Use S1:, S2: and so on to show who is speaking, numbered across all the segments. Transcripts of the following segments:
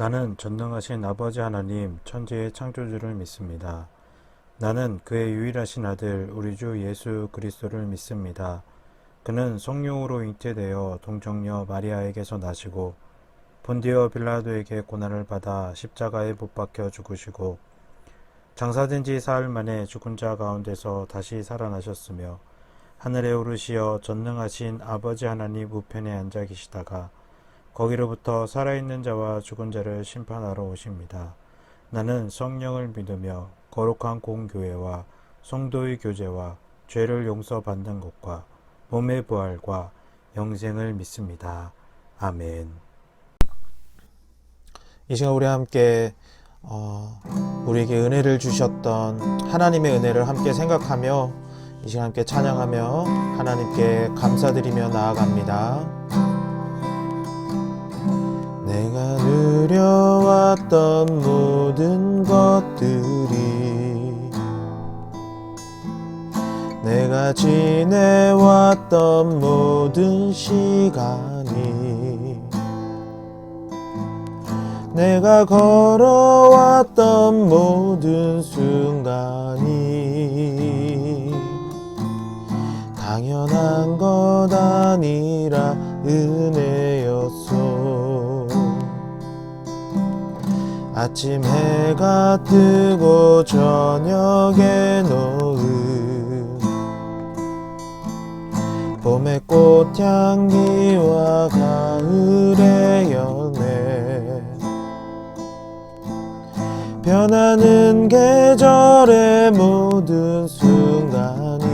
S1: 나는 전능하신 아버지 하나님, 천지의 창조주를 믿습니다. 나는 그의 유일하신 아들, 우리 주 예수 그리스도를 믿습니다. 그는 성령으로 잉태되어 동정녀 마리아에게서 나시고 본디오 빌라도에게 고난을 받아 십자가에 못 박혀 죽으시고 장사된 지 사흘 만에 죽은 자 가운데서 다시 살아나셨으며 하늘에 오르시어 전능하신 아버지 하나님 우편에 앉아 계시다가 거기로부터 살아있는 자와 죽은 자를 심판하러 오십니다. 나는 성령을 믿으며 거룩한 공교회와 성도의 교제와 죄를 용서받는 것과 몸의 부활과 영생을 믿습니다. 아멘.
S2: 이 시간 우리 함께 우리에게 은혜를 주셨던 하나님의 은혜를 함께 생각하며 이 시간 함께 찬양하며 하나님께 감사드리며 나아갑니다. 내가 누려왔던 모든 것들이 내가 지내왔던 모든 시간이 내가 걸어왔던 모든 순간이 당연한 것 아니라 은혜였소. 아침 해가 뜨고 저녁에 놓은 봄의 꽃향기와 가을의 열매, 변하는 계절의 모든 순간이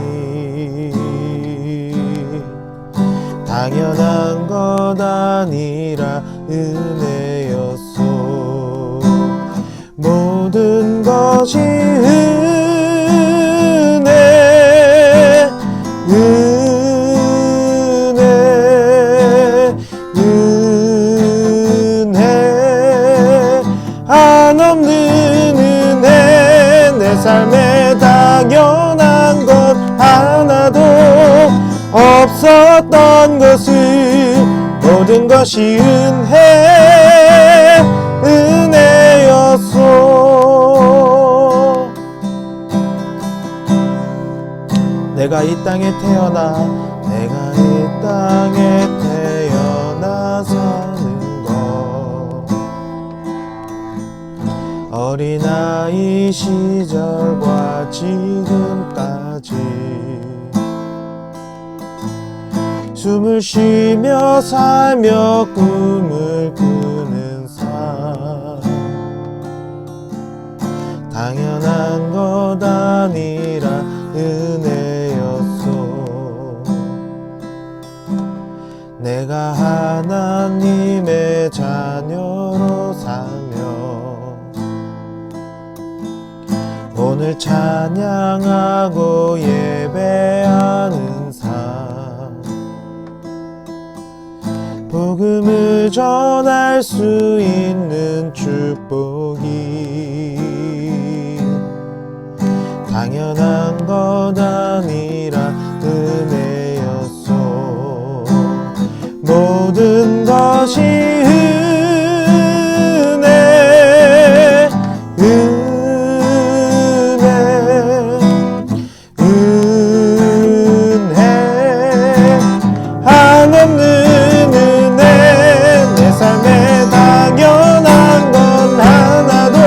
S2: 당연한 것 아니라 은혜였소. 모든 것이 은혜, 은혜, 은혜, 한없는 은혜. 내 삶에 당연한 것 하나도 없었던 것은 모든 것이 은혜였소. 내가 이 땅에 태어나 사는 것, 어린아이 시절과 지금까지 숨을 쉬며 살며 꿈을 꾸는 삶, 당연한 것 아니라 은혜였소. 내가 하나님의 자녀로 살며 오늘 찬양하고 예배하는 삶, 복음을 전할 수 있는 축복이 당연한 것 아니라 은혜였소. 모든 것이 은혜, 은혜, 은혜, 한없는 은혜. 내 삶에 당연한 건 하나도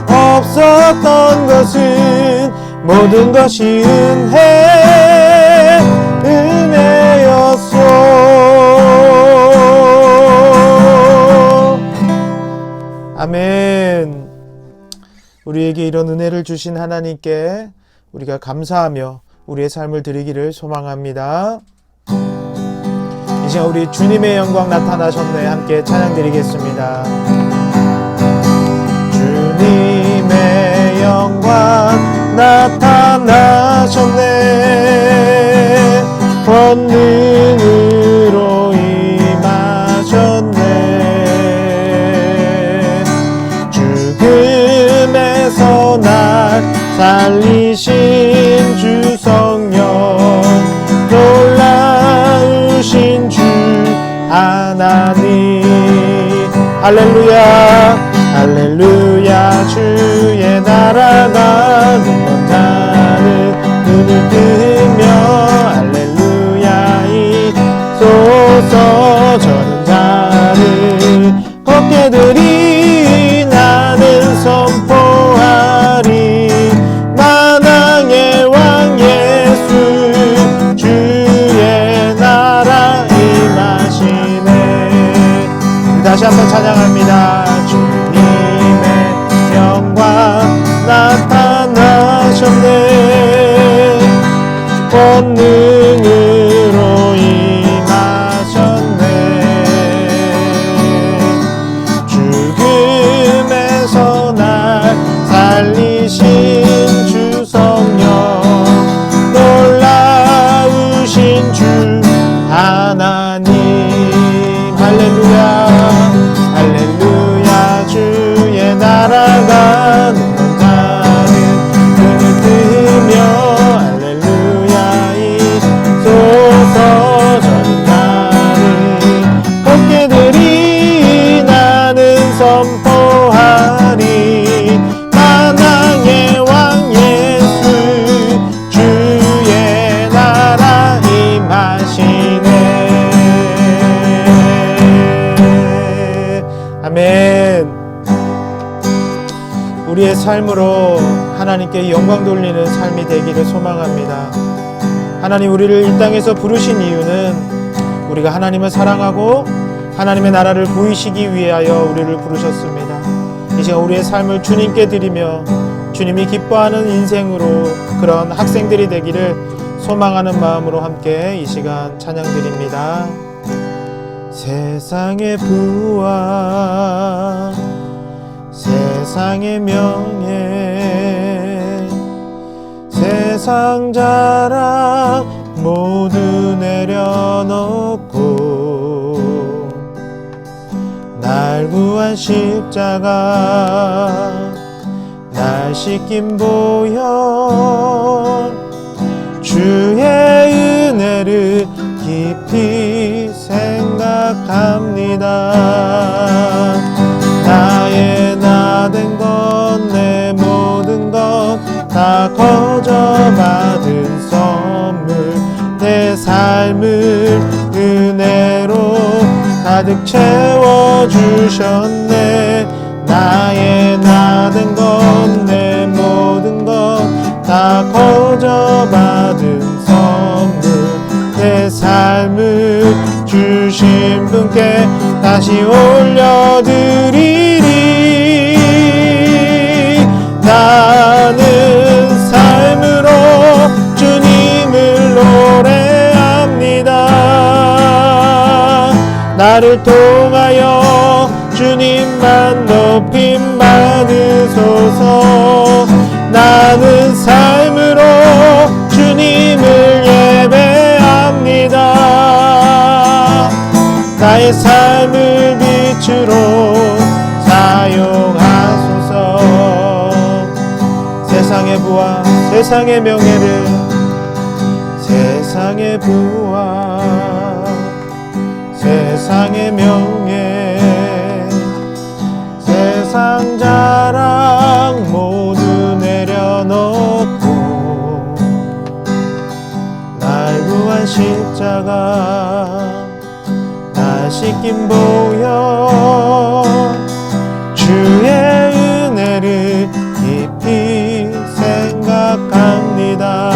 S2: 없었던 것은 모든 것이 은혜였소. 아멘. 우리에게 이런 은혜를 주신 하나님께 우리가 감사하며 우리의 삶을 드리기를 소망합니다. 이 시간 우리 주님의 영광 나타나셨네. 함께 찬양 드리겠습니다. 주님의 영광 나타나셨네. 권능으로 임하셨네. 죽음에서 날 살리신 주 성령, 놀라우신 주 하나님, 할렐루야 할렐루야 주의 나라가 눈먼 자는 눈을 뜨며 할렐루야 이소서 저는 자를 걷게 되리 나는 선포하리 만왕의 왕 예수 주의 나라 임하시네. 다시 한번 찬양합니다. 주님의 영광 나타나셨네. 권능으로 임하셨네. 죽음에서 날 살리신 주 성령 놀라우신 주 하나님 할렐루야 할렐루야 주의 나라가 눈먼 자는 눈을 뜨며 할렐루야 이소서 저는 나를 걷게 되리 나는 선포하리 만왕의 왕 예수 주의 나라 임하시네. 아멘. 우리의 삶으로 하나님께 영광 돌리는 삶이 되기를 소망합니다. 하나님 우리를 이 땅에서 부르신 이유는 우리가 하나님을 사랑하고 하나님의 나라를 보이시기 위하여 우리를 부르셨습니다. 이 시간 우리의 삶을 주님께 드리며 주님이 기뻐하는 인생으로 그런 학생들이 되기를 소망하는 마음으로 함께 이 시간 찬양 드립니다. 세상의 부와 세상의 명예 세상 자랑 모두 내려놓고 날 구한 십자가 날 씻긴 보혈 주의 은혜를 깊이 생각합니다. 나의 나된 것 내 모든 것 다 거저 받은 선물 내 삶을 은혜로 가득 채워주셨네. 나의 나된 것 내 모든 것 다 거저 받은 선물 내 삶을 주신 분께 다시 올려드리리. 나는 삶으로 주님을 노래합니다. 나를 통하여 주님만 높임 받으소서. 나는 삶으로 주님을 예배합니다. 나의 삶을 빛으로 사용하소서. 세상의 부와 세상의 명예를 세상의 부와 세상의 명예 세상 자랑 모두 내려놓고 날 구한 십자가 날 씻긴 보혈 주의 은혜를 깊이 생각합니다.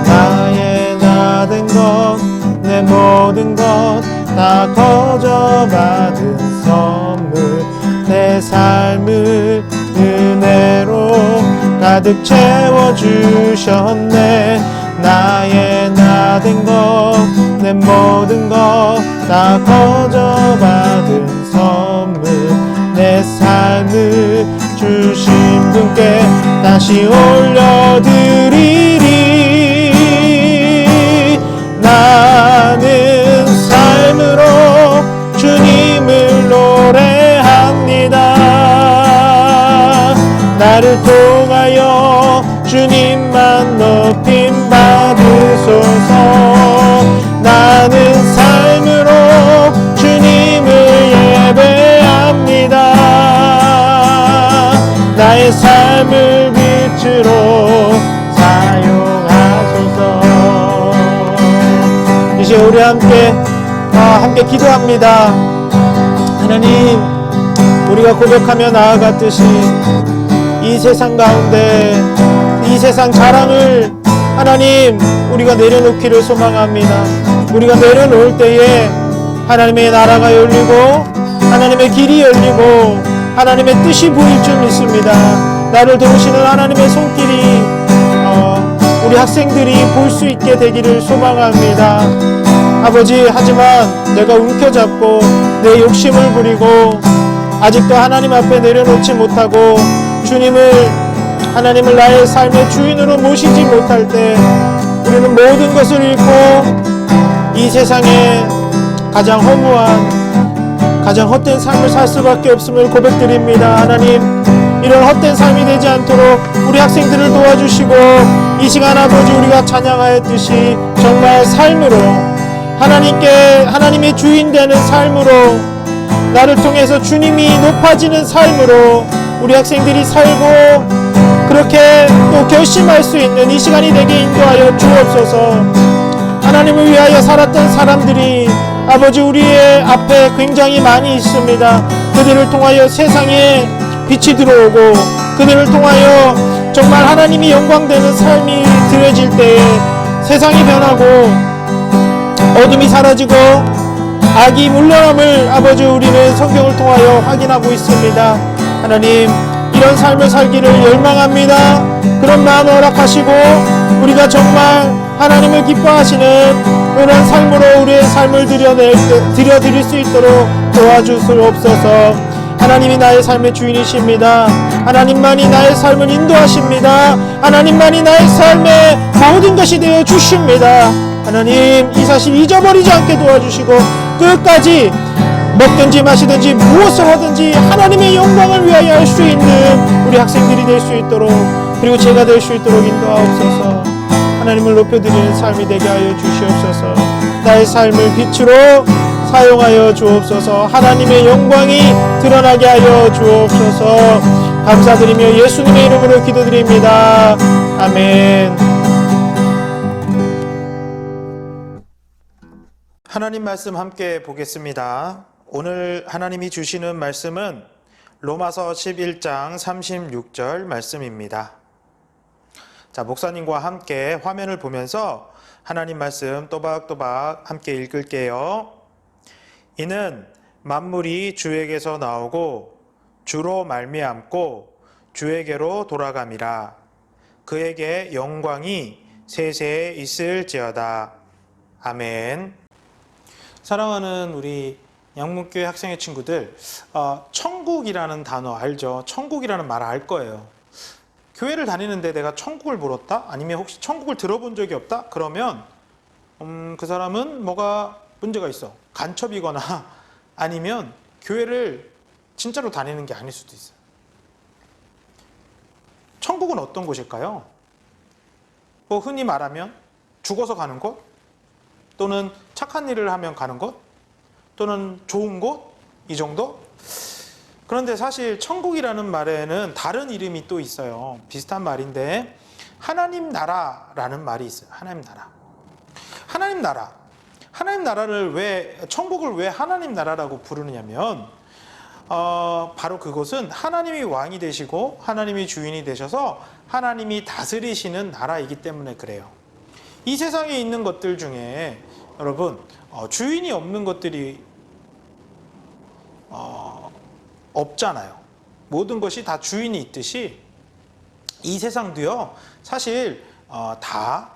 S2: 나의 나된 것 내 모든 것 다 거저 받은 선물 내 삶을 은혜로 가득 채워주셨네. 나의 나된 것 내 모든 것 다 거저 받은 선물 내 삶을 주신 분께 다시 올려드리리. 나는 삶으로 주님을 노래합니다. 나를 통하여 주님만 높임 받으소서. 나는 삶으로 주님을 이제 우리 함께 기도합니다. 하나님, 우리가 고백하며 나아갔듯이 이 세상 가운데 이 세상 자랑을 하나님 우리가 내려놓기를 소망합니다. 우리가 내려놓을 때에 하나님의 나라가 열리고 하나님의 길이 열리고 하나님의 뜻이 보일 줄 믿습니다. 나를 도우시는 하나님의 손길이 우리 학생들이 볼 수 있게 되기를 소망합니다. 아버지, 하지만 내가 움켜잡고 내 욕심을 부리고 아직도 하나님 앞에 내려놓지 못하고 하나님을 나의 삶의 주인으로 모시지 못할 때 우리는 모든 것을 잃고 이 세상에 가장 허무한, 가장 헛된 삶을 살 수밖에 없음을 고백드립니다. 하나님, 이런 헛된 삶이 되지 않도록 우리 학생들을 도와주시고 이 시간 아버지 우리가 찬양하였듯이 정말 삶으로 하나님의 주인 되는 삶으로 나를 통해서 주님이 높아지는 삶으로 우리 학생들이 살고 그렇게 또 결심할 수 있는 이 시간이 되게 인도하여 주옵소서. 하나님을 위하여 살았던 사람들이 아버지 우리의 앞에 굉장히 많이 있습니다. 그들을 통하여 세상에 빛이 들어오고 그들을 통하여 정말 하나님이 영광되는 삶이 드려질 때에 세상이 변하고 어둠이 사라지고 악이 물러남을 아버지 우리는 성경을 통하여 확인하고 있습니다. 하나님, 이런 삶을 살기를 열망합니다. 그런 마음 허락하시고 우리가 정말 하나님을 기뻐하시는 그런 삶으로 우리의 삶을 드려드릴 수 있도록 도와주시옵소서. 하나님이 나의 삶의 주인이십니다. 하나님만이 나의 삶을 인도하십니다. 하나님만이 나의 삶의 모든 것이 되어 주십니다. 하나님, 이 사실 잊어버리지 않게 도와주시고 끝까지 먹든지 마시든지 무엇을 하든지 하나님의 영광을 위하여 할 수 있는 우리 학생들이 될 수 있도록, 그리고 제가 될 수 있도록 인도하옵소서. 하나님을 높여드리는 삶이 되게 하여 주시옵소서. 나의 삶을 빛으로 사용하여 주옵소서. 하나님의 영광이 드러나게 하여 주옵소서. 감사드리며 예수님의 이름으로 기도드립니다. 아멘. 하나님 말씀 함께 보겠습니다. 오늘 하나님이 주시는 말씀은 로마서 11장 36절 말씀입니다. 자, 목사님과 함께 화면을 보면서 하나님 말씀 또박또박 함께 읽을게요. 이는 만물이 주에게서 나오고 주로 말미암고 주에게로 돌아감이라. 그에게 영광이 세세에 있을지어다. 아멘. 사랑하는 우리 양문교회 학생의 친구들, 천국이라는 단어 알죠? 천국이라는 말 알 거예요. 교회를 다니는데 내가 천국을 물었다? 아니면 혹시 천국을 들어본 적이 없다? 그러면 그 사람은 뭐가 문제가 있어. 간첩이거나 아니면 교회를 진짜로 다니는 게 아닐 수도 있어요. 천국은 어떤 곳일까요? 뭐 흔히 말하면 죽어서 가는 곳? 또는 착한 일을 하면 가는 곳? 또는 좋은 곳? 이 정도? 그런데 사실 천국이라는 말에는 다른 이름이 또 있어요. 비슷한 말인데 하나님 나라라는 말이 있어요. 하나님 나라. 하나님 나라. 하나님 나라를 천국을 왜 하나님 나라라고 부르느냐면 바로 그것은 하나님이 왕이 되시고 하나님이 주인이 되셔서 하나님이 다스리시는 나라이기 때문에 그래요. 이 세상에 있는 것들 중에 여러분 주인이 없는 것들이 없잖아요. 모든 것이 다 주인이 있듯이 이 세상도요 사실 다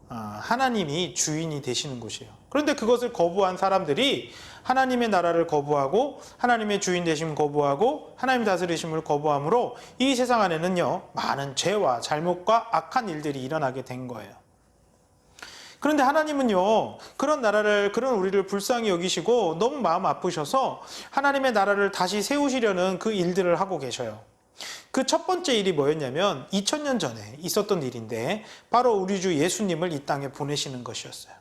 S2: 하나님이 주인이 되시는 곳이에요. 그런데 그것을 거부한 사람들이 하나님의 나라를 거부하고 하나님의 주인 되심을 거부하고 하나님 다스리심을 거부함으로 이 세상 안에는요 많은 죄와 잘못과 악한 일들이 일어나게 된 거예요. 그런데 하나님은요 그런 우리를 불쌍히 여기시고 너무 마음 아프셔서 하나님의 나라를 다시 세우시려는 그 일들을 하고 계셔요. 그 첫 번째 일이 뭐였냐면 2000년 전에 있었던 일인데 바로 우리 주 예수님을 이 땅에 보내시는 것이었어요.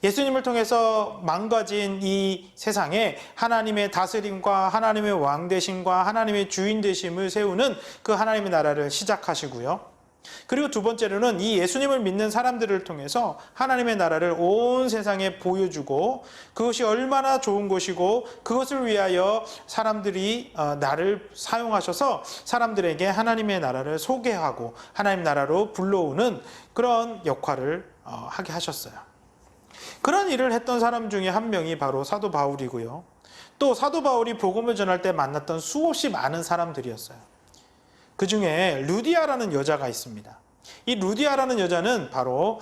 S2: 예수님을 통해서 망가진 이 세상에 하나님의 다스림과 하나님의 왕 되심과 하나님의 주인 되심을 세우는 그 하나님의 나라를 시작하시고요.
S3: 그리고 두 번째로는 이 예수님을 믿는 사람들을 통해서 하나님의 나라를 온 세상에 보여주고 그것이 얼마나 좋은 것이고 그것을 위하여 사람들이 나를 사용하셔서 사람들에게 하나님의 나라를 소개하고 하나님 나라로 불러오는 그런 역할을 하게 하셨어요. 그런 일을 했던 사람 중에 한 명이 바로 사도 바울이고요. 또 사도 바울이 복음을 전할 때 만났던 수없이 많은 사람들이었어요. 그 중에 루디아라는 여자가 있습니다. 이 루디아라는 여자는 바로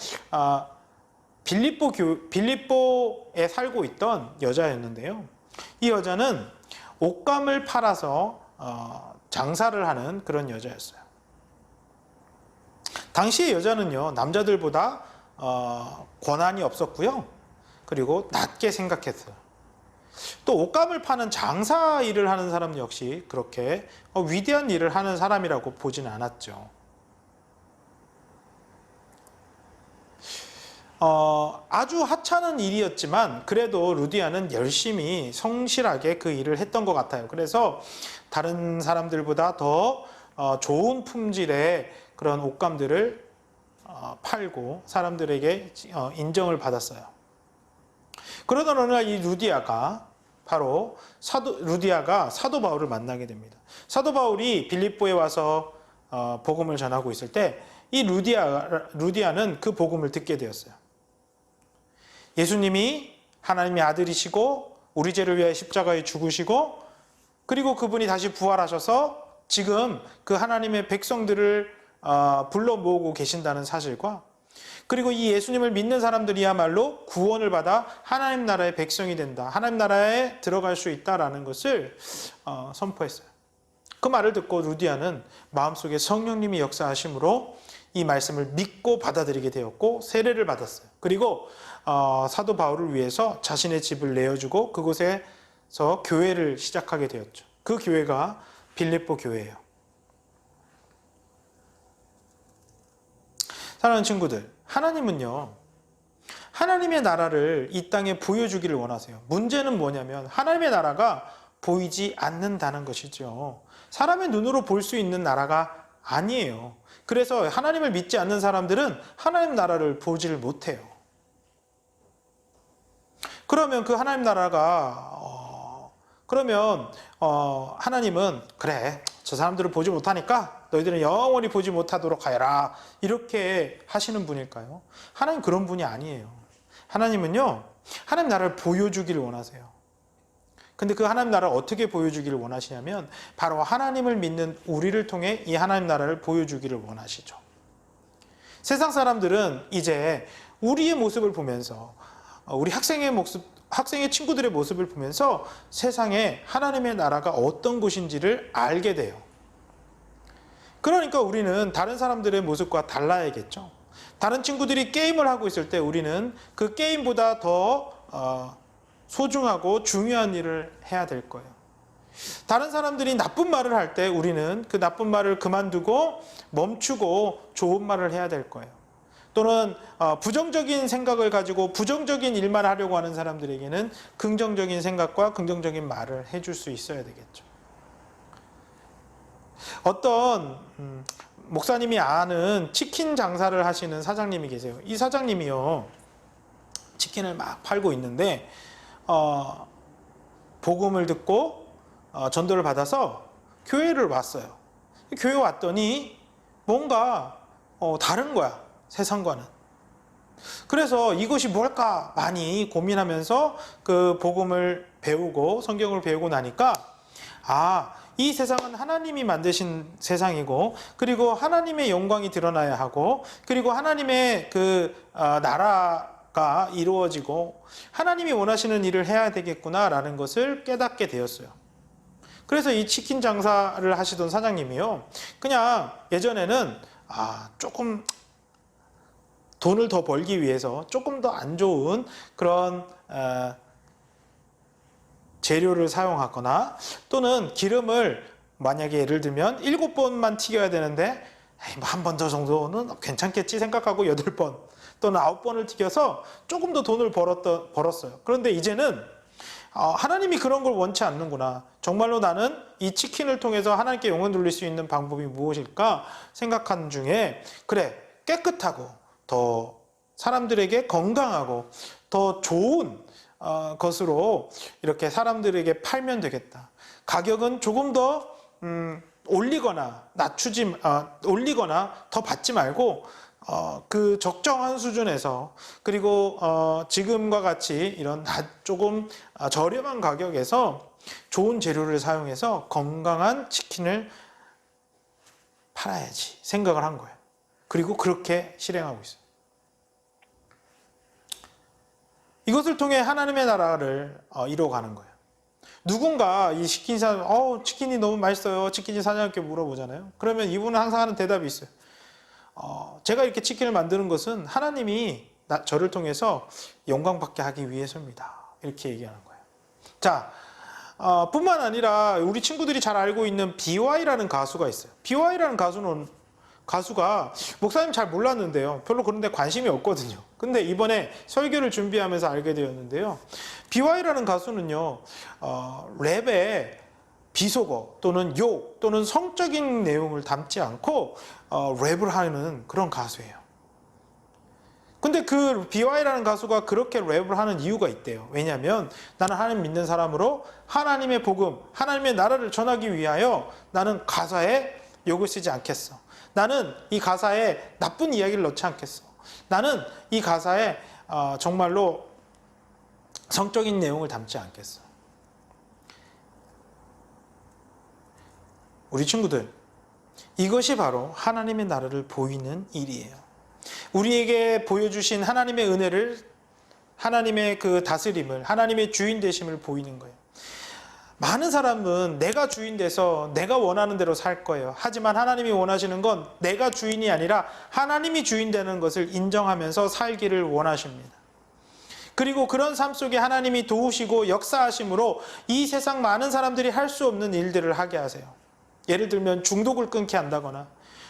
S3: 빌립보에 살고 있던 여자였는데요. 이 여자는 옷감을 팔아서 장사를 하는 그런 여자였어요. 당시의 여자는요, 남자들보다 권한이 없었고요. 그리고 낮게 생각했어요. 또 옷감을 파는 장사 일을 하는 사람 역시 그렇게 위대한 일을 하는 사람이라고 보지는 않았죠. 아주 하찮은 일이었지만 그래도 루디아는 열심히 성실하게 그 일을 했던 것 같아요. 그래서 다른 사람들보다 더 좋은 품질의 그런 옷감들을 팔고 사람들에게 인정을 받았어요. 그러던 어느 날 이 루디아가 사도 바울을 만나게 됩니다. 사도 바울이 빌립보에 와서 복음을 전하고 있을 때 이 루디아는 그 복음을 듣게 되었어요. 예수님이 하나님의 아들이시고 우리 죄를 위하여 십자가에 죽으시고 그리고 그분이 다시 부활하셔서 지금 그 하나님의 백성들을 불러 모으고 계신다는 사실과 그리고 이 예수님을 믿는 사람들이야말로 구원을 받아 하나님 나라의 백성이 된다. 하나님 나라에 들어갈 수 있다라는 것을 선포했어요. 그 말을 듣고 루디아는 마음속에 성령님이 역사하심으로 이 말씀을 믿고 받아들이게 되었고 세례를 받았어요. 그리고 사도 바울을 위해서 자신의 집을 내어주고 그곳에서 교회를 시작하게 되었죠. 그 교회가 빌립보 교회예요. 사랑하는 친구들, 하나님은요, 하나님의 나라를 이 땅에 보여주기를 원하세요. 문제는 뭐냐면 하나님의 나라가 보이지 않는다는 것이죠. 사람의 눈으로 볼 수 있는 나라가 아니에요. 그래서 하나님을 믿지 않는 사람들은 하나님 나라를 보지를 못해요. 그러면 그 하나님 나라가 하나님은 그래, 저 사람들을 보지 못하니까 너희들은 영원히 보지 못하도록 하여라, 이렇게 하시는 분일까요? 하나님 그런 분이 아니에요. 하나님은요, 하나님 나라를 보여주기를 원하세요. 근데 그 하나님 나라를 어떻게 보여주기를 원하시냐면 바로 하나님을 믿는 우리를 통해 이 하나님 나라를 보여주기를 원하시죠. 세상 사람들은 이제 우리의 모습을 보면서 우리 학생의 친구들의 모습을 보면서 세상에 하나님의 나라가 어떤 곳인지를 알게 돼요. 그러니까 우리는 다른 사람들의 모습과 달라야겠죠. 다른 친구들이 게임을 하고 있을 때 우리는 그 게임보다 더 소중하고 중요한 일을 해야 될 거예요. 다른 사람들이 나쁜 말을 할 때 우리는 그 나쁜 말을 그만두고 멈추고 좋은 말을 해야 될 거예요. 또는 부정적인 생각을 가지고 부정적인 일만 하려고 하는 사람들에게는 긍정적인 생각과 긍정적인 말을 해줄 수 있어야 되겠죠. 어떤 목사님이 아는 치킨 장사를 하시는 사장님이 계세요. 이 사장님이요, 치킨을 막 팔고 있는데 복음을 듣고 전도를 받아서 교회를 왔어요. 교회 왔더니 뭔가 다른 거야, 세상과는. 그래서 이것이 뭘까 많이 고민하면서 그 복음을 배우고 성경을 배우고 나니까 이 세상은 하나님이 만드신 세상이고 그리고 하나님의 영광이 드러나야 하고 그리고 하나님의 그 나라가 이루어지고 하나님이 원하시는 일을 해야 되겠구나라는 것을 깨닫게 되었어요. 그래서 이 치킨 장사를 하시던 사장님이요, 그냥 예전에는 조금 돈을 더 벌기 위해서 조금 더 안 좋은 그런 재료를 사용하거나 또는 기름을 만약에 예를 들면 7번만 튀겨야 되는데 한 번 더 정도는 괜찮겠지 생각하고 8번 또는 9번을 튀겨서 조금 더 돈을 벌었어요. 그런데 이제는 하나님이 그런 걸 원치 않는구나. 정말로 나는 이 치킨을 통해서 하나님께 영혼 돌릴 수 있는 방법이 무엇일까 생각하는 중에, 그래, 깨끗하고 더 사람들에게 건강하고 더 좋은 것으로 이렇게 사람들에게 팔면 되겠다. 가격은 조금 더 올리거나 올리거나 더 받지 말고 그 적정한 수준에서, 그리고 지금과 같이 이런 조금 저렴한 가격에서 좋은 재료를 사용해서 건강한 치킨을 팔아야지 생각을 한 거예요. 그리고 그렇게 실행하고 있어요. 이것을 통해 하나님의 나라를 이루어가는 거예요. 누군가 이 치킨 사장, 치킨이 너무 맛있어요. 치킨이 사장님께 물어보잖아요. 그러면 이분은 항상 하는 대답이 있어요. 제가 이렇게 치킨을 만드는 것은 하나님이 저를 통해서 영광받게 하기 위해서입니다. 이렇게 얘기하는 거예요. 자, 뿐만 아니라 우리 친구들이 잘 알고 있는 BY라는 가수가 있어요. BY라는 가수가 목사님 잘 몰랐는데요. 별로 그런 데 관심이 없거든요. 근데 이번에 설교를 준비하면서 알게 되었는데요. BY라는 가수는요, 랩에 비속어 또는 욕 또는 성적인 내용을 담지 않고 랩을 하는 그런 가수예요. 근데 그 BY라는 가수가 그렇게 랩을 하는 이유가 있대요. 왜냐하면 나는 하나님 믿는 사람으로 하나님의 복음, 하나님의 나라를 전하기 위하여 나는 가사에 욕을 쓰지 않겠어. 나는 이 가사에 나쁜 이야기를 넣지 않겠어. 나는 이 가사에 정말로 성적인 내용을 담지 않겠어. 우리 친구들, 이것이 바로 하나님의 나라를 보이는 일이에요. 우리에게 보여주신 하나님의 은혜를, 하나님의 그 다스림을, 하나님의 주인 되심을 보이는 거예요. 많은 사람은 내가 주인 돼서 내가 원하는 대로 살 거예요. 하지만 하나님이 원하시는 건 내가 주인이 아니라 하나님이 주인 되는 것을 인정하면서 살기를 원하십니다. 그리고 그런 삶 속에 하나님이 도우시고 역사하심으로 이 세상 많은 사람들이 할 수 없는 일들을 하게 하세요. 예를 들면 중독을 끊게 한다거나,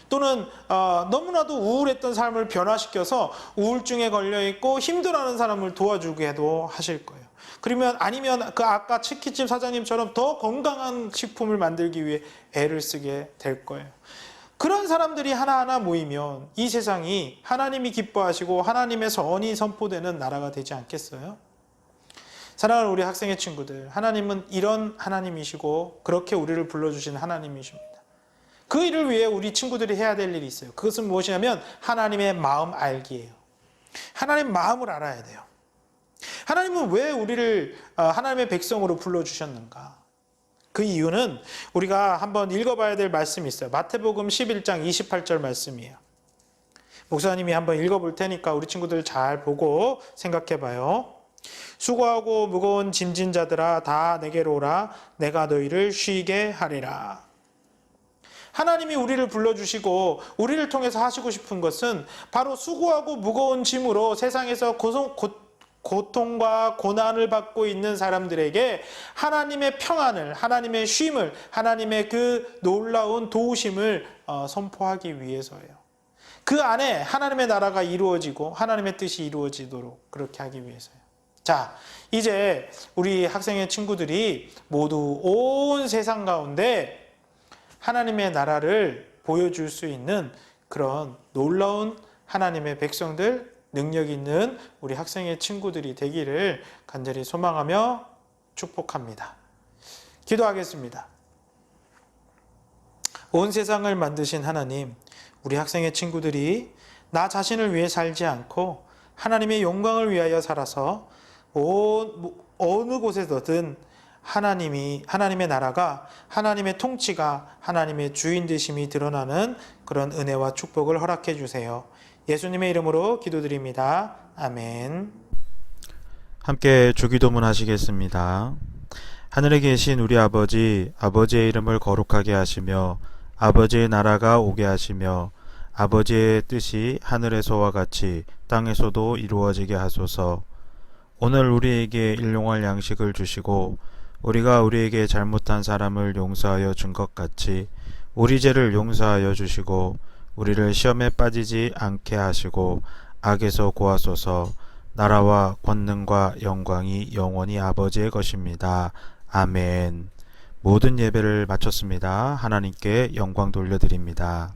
S3: 또는 너무나도 우울했던 삶을 변화시켜서 우울증에 걸려있고 힘들어하는 사람을 도와주게도 하실 거예요. 그러면 아니면 그 아까 치킨집 사장님처럼 더 건강한 식품을 만들기 위해 애를 쓰게 될 거예요. 그런 사람들이 하나하나 모이면 이 세상이 하나님이 기뻐하시고 하나님의 선이 선포되는 나라가 되지 않겠어요? 사랑하는 우리 학생의 친구들, 하나님은 이런 하나님이시고 그렇게 우리를 불러주신 하나님이십니다. 그 일을 위해 우리 친구들이 해야 될 일이 있어요. 그것은 무엇이냐면 하나님의 마음 알기예요. 하나님의 마음을 알아야 돼요. 하나님은 왜 우리를 하나님의 백성으로 불러주셨는가? 그 이유는 우리가 한번 읽어봐야 될 말씀이 있어요. 마태복음 11장 28절 말씀이에요. 목사님이 한번 읽어볼 테니까 우리 친구들 잘 보고 생각해봐요. 수고하고 무거운 짐진 자들아 다 내게로 오라. 내가 너희를 쉬게 하리라. 하나님이 우리를 불러주시고 우리를 통해서 하시고 싶은 것은 바로 수고하고 무거운 짐으로 세상에서 고통과 고난을 받고 있는 사람들에게 하나님의 평안을, 하나님의 쉼을, 하나님의 그 놀라운 도우심을 선포하기 위해서예요. 그 안에 하나님의 나라가 이루어지고 하나님의 뜻이 이루어지도록 그렇게 하기 위해서예요. 자, 이제 우리 학생의 친구들이 모두 온 세상 가운데 하나님의 나라를 보여줄 수 있는 그런 놀라운 하나님의 백성들, 능력 있는 우리 학생의 친구들이 되기를 간절히 소망하며 축복합니다. 기도하겠습니다. 온 세상을 만드신 하나님, 우리 학생의 친구들이 나 자신을 위해 살지 않고 하나님의 영광을 위하여 살아서 어느 곳에서든 하나님의 나라가, 하나님의 통치가, 하나님의 주인 되심이 드러나는 그런 은혜와 축복을 허락해 주세요. 예수님의 이름으로 기도드립니다. 아멘.
S1: 함께 주기도문 하시겠습니다. 하늘에 계신 우리 아버지, 아버지의 이름을 거룩하게 하시며 아버지의 나라가 오게 하시며 아버지의 뜻이 하늘에서와 같이 땅에서도 이루어지게 하소서. 오늘 우리에게 일용할 양식을 주시고 우리가 우리에게 잘못한 사람을 용서하여 준 것 같이 우리 죄를 용서하여 주시고 우리를 시험에 빠지지 않게 하시고 악에서 구하소서. 나라와 권능과 영광이 영원히 아버지의 것입니다. 아멘. 모든 예배를 마쳤습니다. 하나님께 영광 돌려드립니다.